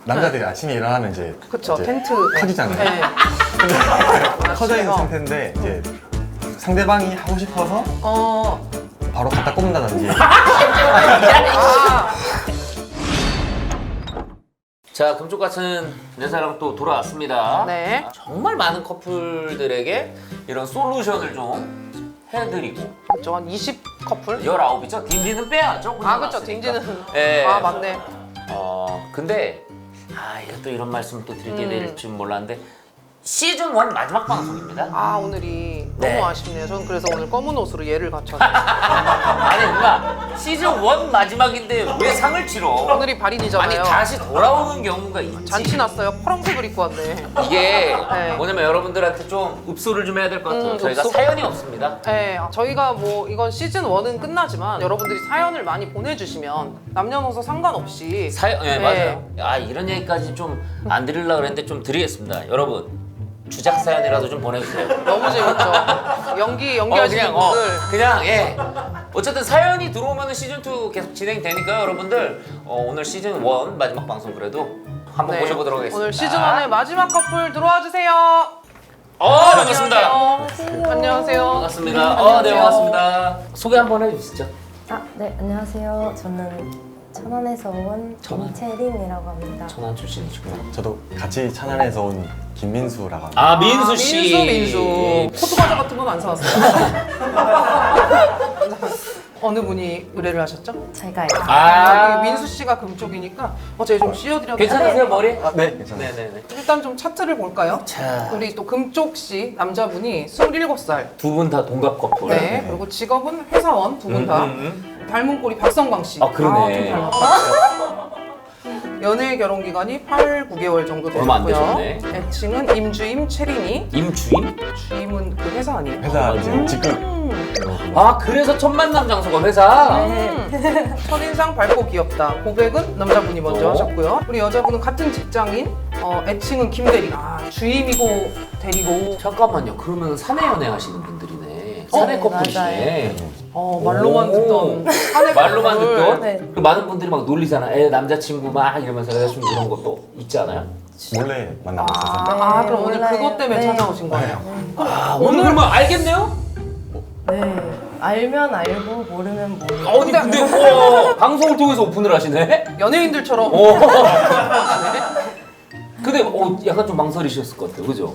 남자들이 아침에 일어나면 이제 그쵸, 이제 텐트. 커지잖아요. 네. 커져 있는 상태인데 이제 상대방이 하고 싶어서 바로 갖다 꼽는다든지. 아, 자, 금쪽 같은 내 사랑 또 돌아왔습니다. 네. 정말 많은 커플들에게 이런 솔루션을 좀 해드리고 그쵸, 한 20커플? 19이죠? 딘딘은 빼야죠. 아, 그쵸, 딘지는. 예. 아, 맞네. 근데 이거 또 이런 말씀 또 드리게 될 줄 몰랐는데 시즌 1 마지막 방송입니다. 아, 오늘이 네. 너무 아쉽네요. 저는 그래서 오늘 검은 옷으로 얘를 갖췄어요. 아니 누나 시즌 1 마지막인데 왜 상을 치러? 오늘이 발인이잖아요. 아니 다시 돌아오는 경우가 있지. 잔치 났어요. 파란색을 입고 왔네. 이게 네. 뭐냐면 여러분들한테 좀 읍소를 좀 해야 될 것 같아요. 저희가 읍소? 사연이 없습니다. 네, 저희가 뭐 이건 시즌 1은 끝나지만 여러분들이 사연을 많이 보내주시면 남녀노소 상관없이 사연, 네, 네. 맞아요. 이런 얘기까지 좀 안 드리려고 그랬는데 좀 드리겠습니다. 여러분 주작 사연이라도 좀 보내주세요. 너무 재밌죠. 연기하시는 분들 그냥 예. 어쨌든 사연이 들어오면 시즌 2 계속 진행되니까요, 여러분들. 오늘 시즌 1 마지막 방송 그래도 한번 네, 모셔보도록 하겠습니다. 오늘 시즌 1의 마지막 커플 들어와 주세요. 반갑습니다. 안녕하세요. 반갑습니다. 네, 안녕하세요. 반갑습니다. 소개 한번 해주시죠. 네, 안녕하세요. 저는 천안에서 온 천안? 김채린이라고 합니다. 천안 출신이시구나. 저도 같이 천안에서 온 김민수라고 합니다. 민수 씨. 민수. 포도과자 같은 건 안 사왔어요. 어느 분이 의뢰를 하셨죠? 제가요. 여기 민수 씨가 금쪽이니까 제가 좀 씌워드려도 괜찮으세요, 머리? 네, 괜찮아요. 네네네. 일단 좀 차트를 볼까요? 자, 우리 또 금쪽 씨 남자분이 27살. 두 분 다 동갑 커플. 네. 그리고 직업은 회사원 두 분 다. 닮은 꼴이 박성광 씨. 그러네. 좀 닮았다. 연애 결혼 기간이 8, 9개월 정도 얼마 안 되셨고요. 되셨네. 애칭은 임주임 채린이. 임주임? 주임은 그 회사 아니에요? 회사 이제 직급. 그래서 첫 만남 장소가 회사? 첫인상 밝고 귀엽다. 고백은 남자분이 먼저 어? 하셨고요. 우리 여자분은 같은 직장인. 애칭은 김대리. 사내이고 대리고. 잠깐만요. 그러면 사내 연애 하시는 분들이네. 사내 네, 커플이시네. 말로만 듣던 사내 말로만 커플. 듣던? 네. 그 많은 분들이 막 놀리잖아. 남자친구 막 이러면서 여자친구 이런 것도 있지 않아요? 몰래 만나고 있어서. 그럼 오늘 몰라요. 그것 때문에 네. 찾아오신 거예요? 오늘 그러면 알겠네요? 네. 알면 알고 모르면 모르고. 아니 근데 우와, 방송을 통해서 오픈을 하시네? 연예인들처럼. 근데 약간 좀 망설이셨을 것 같아요. 그죠?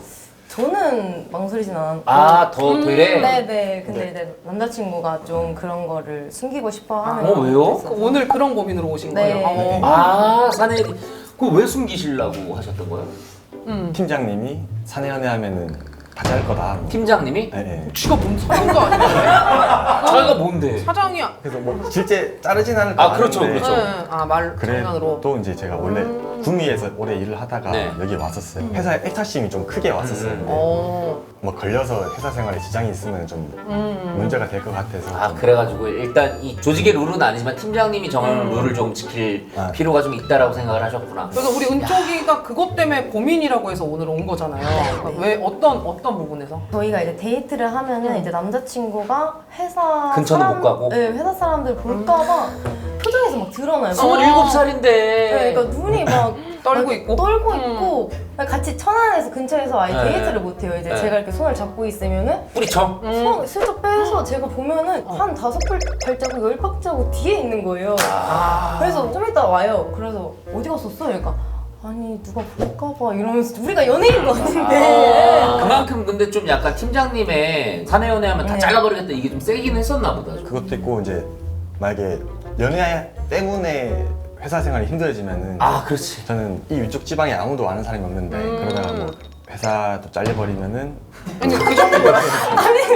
저는 망설이진 않았고. 더 이래? 네네. 근데 이제 남자친구가 좀 그런 거를 숨기고 싶어 하는. 왜요? 것 같아서. 오늘 그런 고민으로 오신 네. 거예요? 사내 그거 왜 숨기시려고 하셨던 거예요? 팀장님이 사내 연애하면은 다 짤 거다. 팀장님이? 네, 네. 쥐가 뭔 사장도 아닌데? 자기가 뭔데? 사장이야. 그래서 뭐 실제 자르진 않을 거 그렇죠, 아는데 그렇죠. 말 장난으로. 그래도 이제 제가 원래 구미에서 오래 일을 하다가 네. 여기 왔었어요. 회사에 애착심이 좀 크게 왔었어요. 근데 뭐 걸려서 회사 생활에 지장이 있으면 좀 문제가 될 것 같아서. 좀 그래가지고 일단 이 조직의 룰은 아니지만 팀장님이 정하는 룰을 좀 지킬 필요가 좀 있다라고 생각을 하셨구나. 그래서 우리 은쪽이가 그것 때문에 고민이라고 해서 오늘 온 거잖아요. 그러니까 왜 어떤 부분에서? 저희가 이제 데이트를 하면은 이제 남자친구가 회사 근처는 못 가고? 네, 회사 사람들 볼까봐 표정에서 막 드러나요. 27살인데. 네, 그러니까 눈이 막 떨고 있고? 떨고 있고 같이 천안에서 근처에서 아예 네. 데이트를 못 해요. 이제 네. 제가 이렇게 손을 잡고 있으면은 뿌리쳐. 손 슬쩍 빼서 제가 보면은 한 5발자국 10발자국 뒤에 있는 거예요. 그래서 좀 이따 와요. 그래서 어디 갔었어? 그러니까 아니 누가 볼까봐 이러면서 우리가 연예인 것 같은데. 그만큼 근데 좀 약간 팀장님의 사내 연애하면 다 네. 잘라버리겠다 이게 좀 세긴 했었나 보다. 그것도 있고 이제 만약에 연애 때문에 회사 생활이 힘들어지면은 그렇지. 저는 이 위쪽 지방에 아무도 아는 사람이 없는데 그러다가 뭐 회사도 잘려버리면은 아니 그 정도야?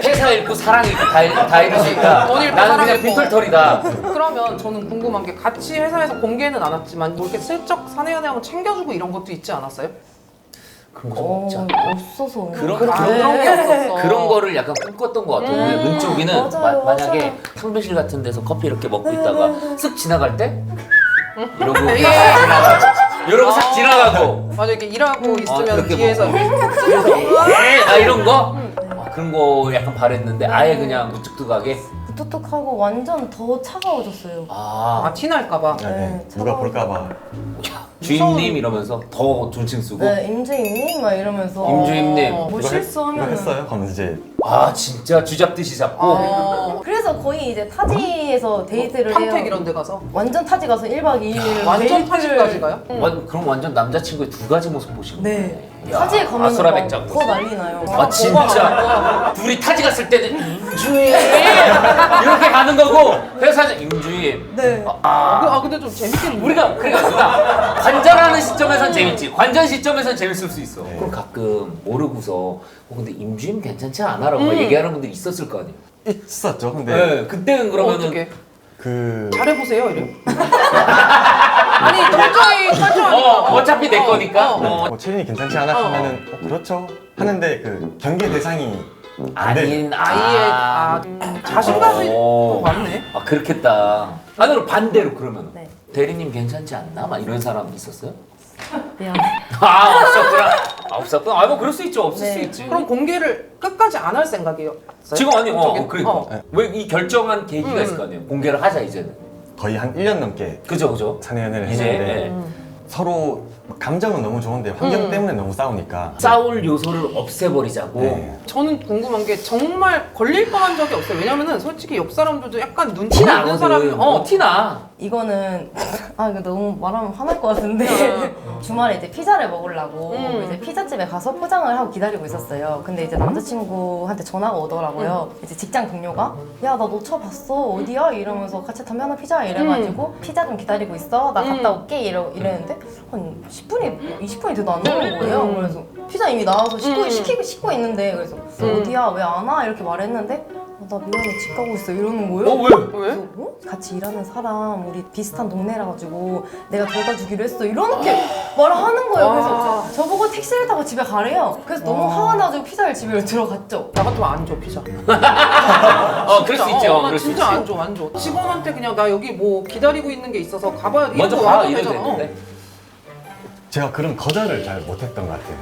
회사 잃고 사랑 잃고 다 잃으니까 돈 잃고 나는 사랑 그냥 잃고. 빈털털이다. 그러면 저는 궁금한 게 같이 회사에서 공개는 안 했지만 뭐 이렇게 슬쩍 사내 연애하면 챙겨주고 이런 것도 있지 않았어요? 그런 거 좀 없지 않아? 없어서 그런 그런 게 없었어. 그런 거를 약간 꿈꿨던 것 같아요. 우리 은쪽이는 맞아요, 만약에 맞아요. 탕비실 같은 데서 커피 이렇게 먹고 있다가 쓱 지나갈 때 이러고 예. 이러고 싹 지나가고 맞아 이렇게 일하고 있으면 그렇게 뒤에서 이런 거 그런 거 약간 바랬는데 아예 그냥 무뚝뚝하게 무뚝뚝하고 완전 더 차가워졌어요. 티 날까봐. 네, 누가 볼까봐 주임님 이러면서 더 존칭 쓰고. 네, 임주임님 막 이러면서 임주임님. 뭐 이거 실수하면 했어요? 하면 이제 아 진짜 쥐잡듯이 잡고. 그래서 거의 이제 타지에서 데이트를 해요. 평택 이런 데 가서 완전 타지 가서 1박 2일 완전 타지까지 가요? 그럼 완전 남자친구의 두 가지 모습 보시는 거예요. 네. 야, 타지에 가면 아수라 막 백작 더 난리 나요. 아 진짜 둘이 타지 갔을 때는 임주임 이렇게 가는 거고 회사는 임주임. 네. 근데 좀 재밌겠는데? 우리가 그러니까 누나 관전하는 시점에선 재밌지 관전 시점에선 재밌을 수 있어. 그럼 가끔 모르고서 근데 임주임 괜찮지 않아라고 얘기하는 분들이 있었을 거 아니에요. 있었죠. 근데 네, 그때는 그러면은 어떻게? 그 잘해보세요 이래. 아니 철저하니까. 어차피 내 거니까. 뭐 체린이 괜찮지 않아 하면은 그렇죠 하는데 그 경계 대상이 안 돼. 아닌 아이의 자신감이 많네. 아 그렇겠다. 아니 그럼 반대로 그러면 네. 대리님 괜찮지 않나? 막 이런 사람 있었어요? 미안해. 아 없었구나. 없었구나. 아 뭐 그럴 수 있죠. 없을 네. 수 있지. 그럼 공개를 끝까지 안 할 생각이에요? 지금 아니 그러니까 어. 왜 이 결정한 계기가 있을 거 아니에요. 공개를 하자 이제는. 거의 한 1년 넘게 그죠. 사내 연애를 이제 했는데 서로 감정은 너무 좋은데 환경 때문에 너무 싸우니까 싸울 요소를 없애버리자고. 네. 저는 궁금한 게 정말 걸릴 뻔한 적이 없어요. 왜냐면은 솔직히 옆 사람들도 약간 눈치 티나 있는 사람이 사람이 티나. 이거는 이거 너무 말하면 화날 것 같은데 주말에 이제 피자를 먹으려고 이제 피자집에 가서 포장을 하고 기다리고 있었어요. 근데 이제 남자친구한테 전화가 오더라고요. 이제 직장 동료가 야 나 너 쳐 봤어 어디야 이러면서 같이 담배 하나 피자 이래가지고 피자 좀 기다리고 있어 나 갔다 올게 이랬는데 한 10분이 20분이 돼도 안 나오는 거예요. 그래서 피자 이미 나와서 씻고 있는데 그래서 어디야 왜 안 와 이렇게 말했는데 나 미안해 집 가고 있어 이러는 거예요. 왜? 왜? 그래서 같이 일하는 사람 우리 비슷한 동네라 가지고 내가 데려다 주기로 했어 이렇게 말을 하는 거예요. 그래서 저보고 택시를 타고 집에 가래요. 그래서 너무 화가 나가지고 피자를 집에 들어갔죠. 나 같으면 안 줘 피자. 그럴 수 있죠. 나 그럴 수 진짜 있지. 안 줘. 직원한테 그냥 나 여기 뭐 기다리고 있는 게 있어서 가봐야 돼. 먼저 이러고 가 와도 이래도 되잖아. 되는데. 제가 그런 거절을 잘 못했던 것 같아요.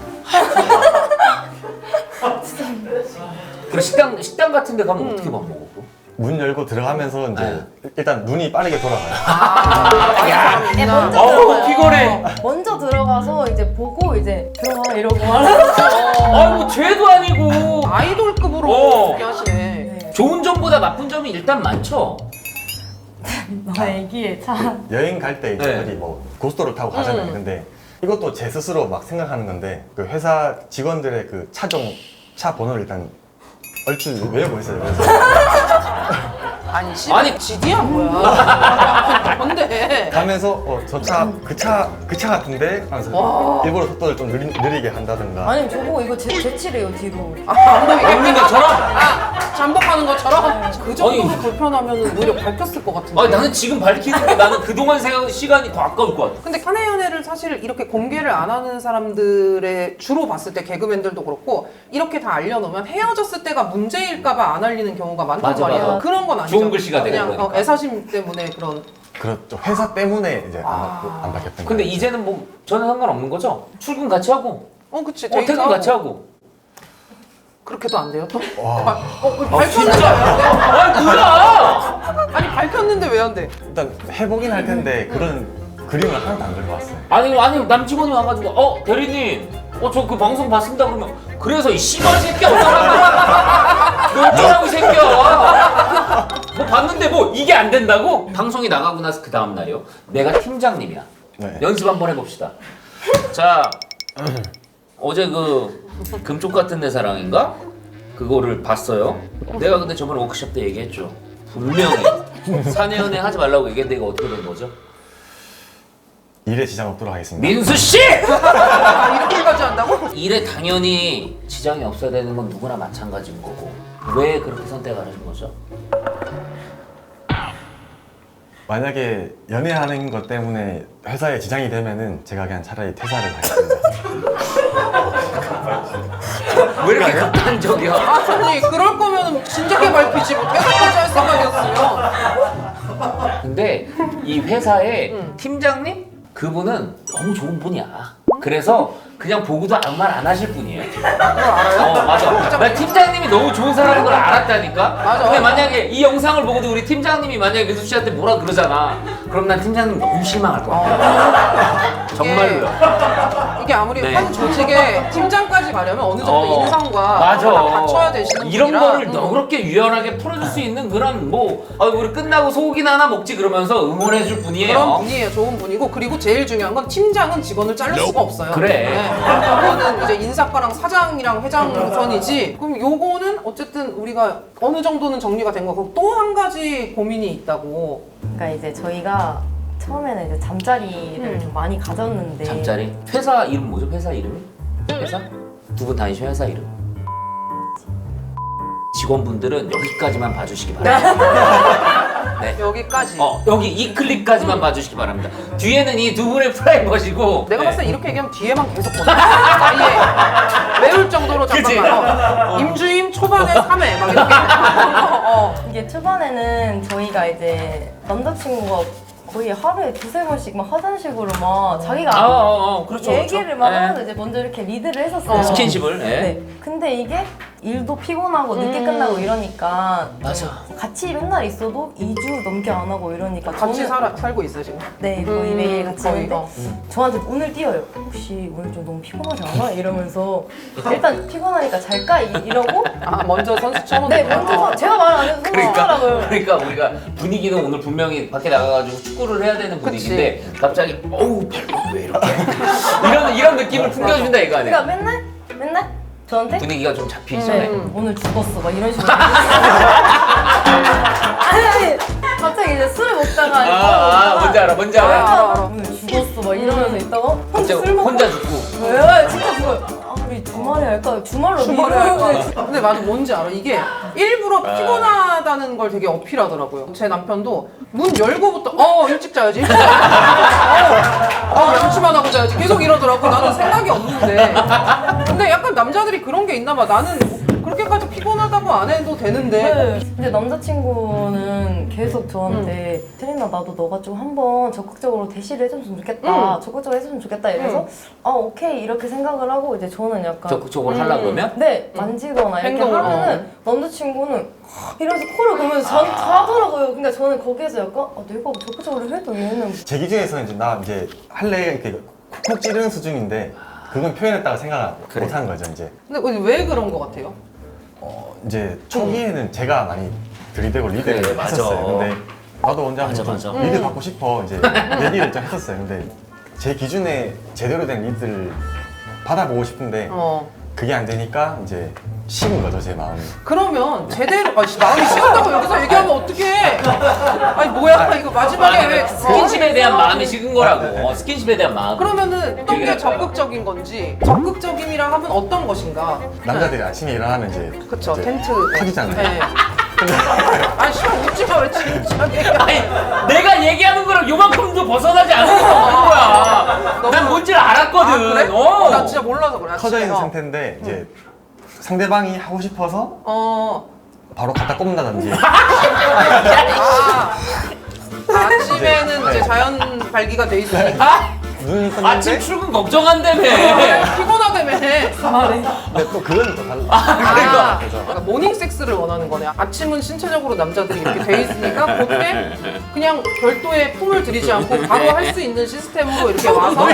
그럼 식당 같은 데 가면 어떻게 밥 먹어? 그럼? 문 열고 들어가면서 이제 일단 눈이 빠르게 돌아가요. 네, 먼저 어우 들어가요. 피곤해. 먼저 들어가서 이제 보고 이제 들어가 이러고 말하는 아이고 죄도 아니고. 아이돌급으로 그렇게 하시네. 좋은 점보다 나쁜 점이 일단 많죠. 너 애기에 차 여행 갈 때 이제 네. 어디 뭐 고속도로 타고 가잖아요. 근데 이것도 제 스스로 막 생각하는 건데 그 회사 직원들의 그 차 번호를 일단 얼추 외우고 있어요. 그래서 아니 GD야 뭐야. 뭔데? 가면서 저 차 그 차 같은데 하면서 일부러 속도를 좀 느리게 한다든가. 아니 저보고 이거 제치래요 뒤로. 안 보이게 먹는 것처럼? 잠복하는 것처럼? 그 정도로 아니. 불편하면 오히려 밝혔을 것 같은데. 아니 나는 지금 밝히는 게 나는 그동안 시간이 더 아까울 것 같아. 근데 사내 연애를 사실 이렇게 공개를 안 하는 사람들의 주로 봤을 때 개그맨들도 그렇고 이렇게 다 알려놓으면 헤어졌을 때가 문제일까봐 안 알리는 경우가 많단 맞아, 말이야. 맞아. 그런 건 아니죠. 좋은 글씨가 되는 그냥 거니까. 애사심 때문에 그런. 그렇죠. 회사 때문에 이제 안 바뀌었던 근데 거예요. 이제는 뭐 저는 상관없는 거죠? 출근 같이 하고 그치. 퇴근 같이 하고. 그렇게도 안 돼요 또? 와. 밝혔는데 왜 안 돼? 아 뭐야? 아니 밝혔는데 왜 안 돼? 일단 해보긴 할 텐데 그런 그림을 하나도 안 그려봤어요. 아니 남직원이 와가지고 대리님 저 그 방송 봤습니다 그러면 그래서 이 씨발 새끼야 어쩌라고 너 어쩌라고 이 새끼야 뭐 봤는데 뭐 이게 안 된다고? 방송이 나가고 나서 그 다음 날이요 내가 팀장님이야. 네. 연습 한번 해봅시다. 자 어제 그 금쪽 같은 내 사랑인가? 그거를 봤어요. 내가 근데 저번에 워크숍 때 얘기했죠. 분명히 사내 연애 하지 말라고 얘기했는데 이거 어떻게 된 거죠? 일에 지장 없도록 하겠습니다. 민수 씨! 이렇게까지 한다고? 일에 당연히 지장이 없어야 되는 건 누구나 마찬가지인 거고 왜 그렇게 선택을 하신 거죠? 만약에 연애하는 것 때문에 회사에 지장이 되면은 제가 그냥 차라리 퇴사를 하겠습니다. 왜 이렇게 극단적이야? 아니 그럴 거면 진작에 밝히지 뭐 퇴사까지 할 생각이었으면. 근데 이 회사의 팀장님? 그분은 너무 좋은 분이야. 그래서 그냥 보고도 아무 말 안 하실 분이에요. 그걸 알아요? 맞아. 나 팀장님이 너무 좋은 사람인 걸 알았다니까. 맞아. 근데 만약에 이 영상을 보고도 우리 팀장님이 만약에 민수 씨한테 뭐라 그러잖아. 그럼 난 팀장님 너무 실망할 거야. 정말로요. 이게 아무리 네. 한 조직에 팀장까지 가려면 어느 정도 인상과 맞아. 다 갖춰야 되시는 이런 분이라. 거를 너그럽게 유연하게 풀어줄 수 있는 그런 뭐 우리 끝나고 소고기나 하나 먹지 그러면서 응원해줄 분이에요. 그런 분이에요. 좋은 분이고 그리고 제일 중요한 건 팀장은 직원을 자를 수가 없어요. 그래. 그거는 이제 인사과랑 사장이랑 회장 선이지. 그럼 요거는 어쨌든 우리가 어느 정도는 정리가 된 거고 또 한 가지 고민이 있다고. 그러니까 이제 저희가 처음에는 이제 잠자리를 좀 많이 가졌는데 잠자리? 회사 이름 뭐죠? 회사 이름이? 회사? 두 분 다니시는 회사 이름? 직원분들은 여기까지만 봐주시기 바랍니다. 네. 여기까지. 여기 이 클립까지만 봐주시기 바랍니다. 뒤에는 이 두 분의 프라이버시고. 내가 네. 봤을 때 이렇게 얘기하면 뒤에만 계속 보내. 아예 외울 정도로 그치? 잠깐만. 임주임 초반에 3회 막 이렇게. 이게 초반에는 저희가 이제 남자친구가 거의 하루에 두세 번씩 막 화장실으로 막 자기가 그렇죠. 얘기를 그렇죠. 막 네. 하면서 이제 먼저 이렇게 리드를 했었어요. 스킨십을. 네. 네. 근데 이게 일도 피곤하고 늦게 끝나고 이러니까 맞아. 같이 맨날 있어도 2주 넘게 안 하고 이러니까 같이 저는 살고 있어요 지금. 네 거의 매일 같이 거의. 있는데 저한테 오늘 뛰어요. 혹시 오늘 좀 너무 피곤하지 않아? 이러면서 일단 피곤하니까 잘까? 이러고 먼저 선수 쳐놓는 네 먼저 제가 말 안 해도 성공하더라고요. 그러니까 우리가 분위기는 오늘 분명히 밖에 나가가지고 축구를 해야 되는 분위기인데 갑자기 어우 발목 왜 이렇게 이런 느낌을 풍겨준다 이거 아니야? 그러니까 맨날 저한테 분위기가 좀 잡히기 전에. 오늘 죽었어 막 이런 식으로 아니 갑자기 이제 술을 먹다가 뭔지 알아. 알아. 오늘 죽었어 막 이러면서 있다가 혼자 갑자기 술 먹고 혼자 죽고. 왜 진짜 죽어요. 우리 주말에 할까요? 주말로 주말에 할까? 미루는 근데 맞아 뭔지 알아. 이게 일부러 피곤하다는 걸 되게 어필하더라고요. 제 남편도 문 열고부터 일찍 자야지. 양치만 하고 자야지. 계속 이러더라고. 나는 생각이 없는데. 근데 약간 남자들이 그런 게 있나 봐. 나는 그렇게까지 피곤하다고 안 해도 되는데. 네. 근데 남자친구는 계속 저한테 트레이너 나도 너가 좀 한번 적극적으로 대시를 해줬으면 좋겠다. 적극적으로 해줬으면 좋겠다 이래서 오케이 이렇게 생각을 하고 이제 저는 약간 적극적으로 하려고 그러면? 네 만지거나 이렇게 행동을, 하면은 남자친구는 이러면서 코를 고면서 저한테 하더라고요. 그러니까 저는 거기에서 약간 내가 적극적으로 해도 얘는 제 기준에서는 이제 나 이제 할래 이렇게 콕콕 찌르는 수준인데 그건 표현했다가 생각 그래. 못한 거죠 이제. 근데 왜 그런 거 같아요? 이제 초기에는 제가 많이 들이대고 리드를 그래, 맞아. 했었어요. 근데 나도 언제 한번 맞아. 좀 리드 받고 싶어 이제 얘기를 좀 했었어요. 근데 제 기준에 제대로 된 리드를 받아보고 싶은데 그게 안 되니까 이제 식은 거죠 제 마음이. 그러면 제대로 마음이 식은다고 여기서 얘기하면 어떡해? 아니 뭐야 이거 마지막에 왜 스킨십에 대한 마음이 식은 거라고. 스킨십에 대한 마음. 그러면 어떤 게 적극적인 건지 적극적임이라 하면 어떤 것인가? 남자들이 아침에 일어나면 이제 그쵸 이제 텐트 터지잖아요. 네. 아니 시간 웃지 마왜 진지하게 아니 내가 얘기하는 거랑 요만큼도 벗어나지 않은 거야. 난 뭔지를 알았거든. 그래? 나 진짜 몰라서 그래. 터져 있는 아침에. 상태인데 이제 상대방이 하고 싶어서 바로 갖다 꼽는다든지 아침에는 이제 자연 발기가 돼 있으니까 눈을 아침 떴는데 출근 걱정한다며. 피곤하다며. 근데 또 그건 또 달라. 그러니까 모닝 섹스를 원하는 거네. 아침은 신체적으로 남자들이 이렇게 돼 있으니까 그때 그냥 별도의 품을 들이지 않고 바로 할 수 있는 시스템으로 이렇게 와서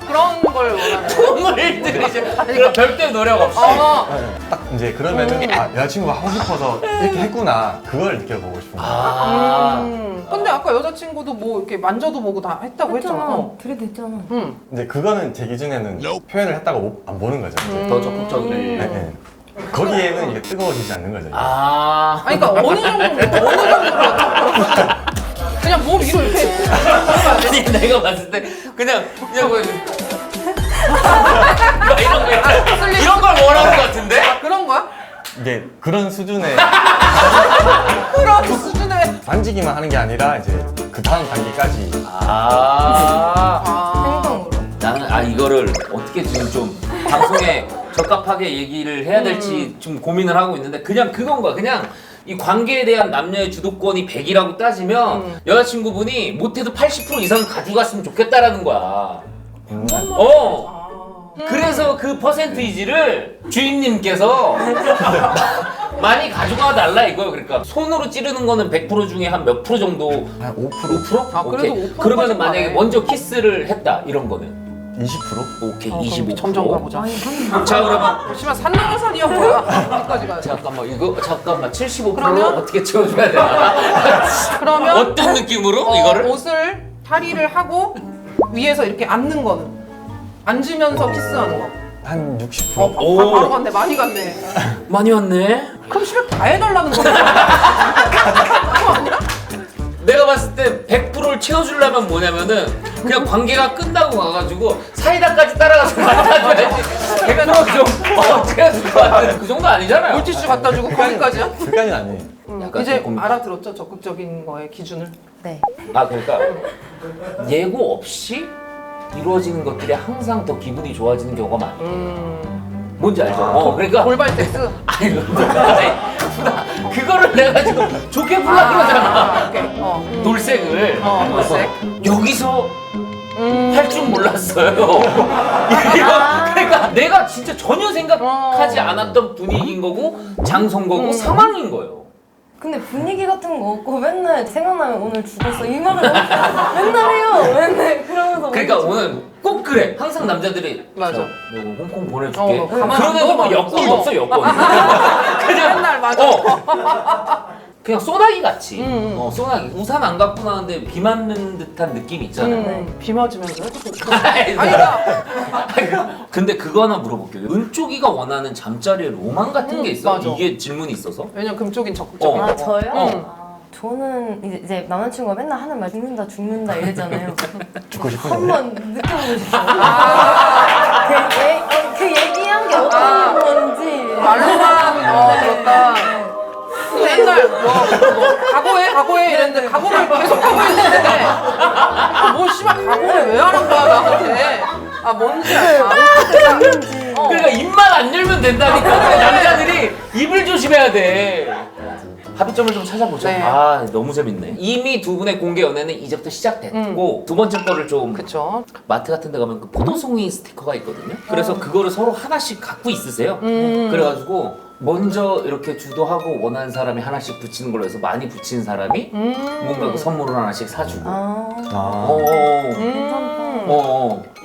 그런 걸 원하는 거야. 꿈을 들이지. 그럼 별도의 노력 없이. 딱 이제 그러면은 여자친구가 하고 싶어서 이렇게 했구나 그걸 느껴보고 싶은 거예요. 근데 아까 여자친구도 뭐 이렇게 만져도 보고 다 했다고 했잖아. 들이댔잖아. 근데 그거는 제 기준에는 표현을 했다고 안 보는 거죠. 이제. 더 적극적으로. 네, 네. 거기에는 이게 뜨거워지지 않는 거죠. 이제. 아니 그러니까 어느 정도로 그냥 몸 위로 이렇게 아니 내가 봤을 때 그냥 뭐 이런 걸 원하는 것 같은데? 그런 거야? 이게 그런 수준의 그런 수준의 만지기만 하는 게 아니라 이제 그 다음 단계까지 행동으로. 나는 이거를 어떻게 지금 좀 방송에 적합하게 얘기를 해야 될지 좀 고민을 하고 있는데 그냥 그건 거야. 그냥 이 관계에 대한 남녀의 주도권이 100이라고 따지면 여자친구분이 못해도 80% 이상은 가져갔으면 좋겠다라는 거야. 그래서 그 퍼센테이지를 주인님께서 많이 가져가 달라 이거예요. 그러니까 손으로 찌르는 거는 100% 중에 한 몇 프로 정도? 한 5%? 5%? 아, 그래도 오케이. 5% 그러면 까진 만약에 가네. 먼저 키스를 했다 이런 거는 20%? 오케이 그럼 25%. 점점 가보자. 자 그러면 심한 산넘어산이야 뭐야? 어디까지 가야 돼? 잠깐만 이거 잠깐만 75%를 그러면? 어떻게 채워줘야 되나? 그러면 어떤 느낌으로 이거를? 옷을 탈의를 하고 위에서 이렇게 앉는 거는 앉으면서 키스하는 거. 한 60%? 오. 바로 갔네. 많이 갔네. 많이 왔네. 그럼 집에 다 해달라는 거야. 그거 아니야? 내가 봤을 때 100%를 채워주려면 뭐냐면은 그냥 관계가 끝나고 가가지고 사이다까지 따라가서 갖다줘야지. 걔가 좀 채워줄 것 같은 그 정도 아니잖아요. 물티슈 갖다 주고 거기까지야? 그까지는 아니에요. 약간 이제 조금- 알아들었죠? 적극적인 거의 기준을. 네. 아 그러니까 예고 없이 이루어지는 것들이 항상 더 기분이 좋아지는 경우가 많아요. 뭔지 알죠? 그러니까 골발 섹스. 아니 그거를 내가 지금 좋게 풀라 그러잖아. 오케이. 돌색을 돌색. 여기서 할 줄 몰랐어요. 그러니까 내가 진짜 전혀 생각하지 않았던 분위기인 거고 장소인 거고 상황인 거예요. 근데 분위기 같은 거 없고 맨날 생각나면 오늘 죽었어 이 말을 맨날 해요. 맨날 그러면서 그러니까 오늘 꼭 그래. 항상 남자들이 맞아. 야, 내가 홍콩 보내줄게. 가만 안 그러면 뭐 둬, 여권도 없어 여권. 그냥 맨날 맞아. 그냥 소나기 같이. 음. 소나기. 우산 안 갖고 나왔는데 비 맞는 듯한 느낌 있잖아요. 비 맞으면서 해도 좋고. 아니다. 근데 그거 하나 물어볼게요. 은쪽이가 원하는 잠자리의 로망 같은 게 있어? 맞아. 이게 질문이 있어서? 왜냐면 금쪽인 적극적인 어. 아 거. 저요? 어. 저는 이제 남자친구가 맨날 하는 말 죽는다 이랬잖아요. 죽고 싶은데. 한번 느껴보고 싶어요. 그 얘기한 게 어떤 건지. 말로만 들었다. 맨날 각오해 이랬는데 각오를 계속 하고 있는데 뭐 씨발 각오를 왜 하는 거야 나한테. 아 뭔지 알아. 그러니까 입만 안 열면 된다니까. 근데 남자들이 입을 조심해야 돼. 합의점을 좀 찾아보죠. 네. 아 너무 재밌네. 이미 두 분의 공개 연애는 이제부터 시작됐고 두 번째 거를 좀 그쵸. 마트 같은 데 가면 그 포도송이 스티커가 있거든요. 그래서 그거를 서로 하나씩 갖고 있으세요. 그래가지고 먼저 이렇게 주도하고 원하는 사람이 하나씩 붙이는 걸로 해서 많이 붙인 사람이 뭔가 그 선물을 하나씩 사주고 아.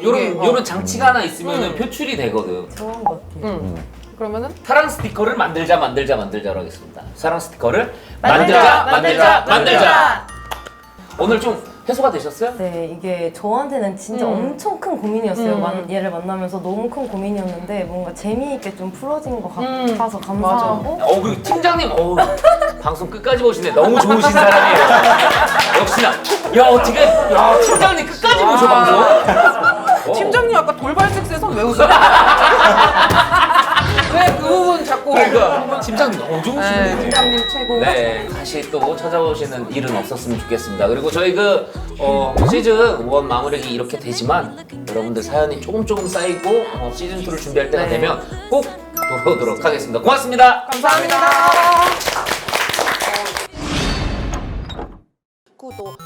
요런 이게, 장치가 하나 있으면 표출이 되거든. 좋은 것 같아요. 그러면은 사랑 스티커를 만들자로 하겠습니다. 사랑 스티커를 만들자. 만들자. 오늘 좀 해소가 되셨어요? 네, 이게 저한테는 진짜 엄청 큰 고민이었어요. 얘를 만나면서 너무 큰 고민이었는데 뭔가 재미있게 좀 풀어진 것 같아서 감사하고 그리고 팀장님, 방송 끝까지 보시네. 너무 좋으신 사람이에요. 역시나. 야, 팀장님 끝까지 보셔, 방송. 팀장님 아까 돌발 섹스에서 왜 웃어요? 왜 그 부분 자꾸 그러니까 팀장님 너무 좋으시네. 네, 팀장님 최고. 네, 다시 또 찾아오시는 일은 없었으면 좋겠습니다. 그리고 저희 시즌 1 마무리가 이렇게 되지만 여러분들 사연이 조금 쌓이고 시즌 2를 준비할 때가 네. 되면 꼭 돌아오도록 하겠습니다. 고맙습니다. 감사합니다. 구독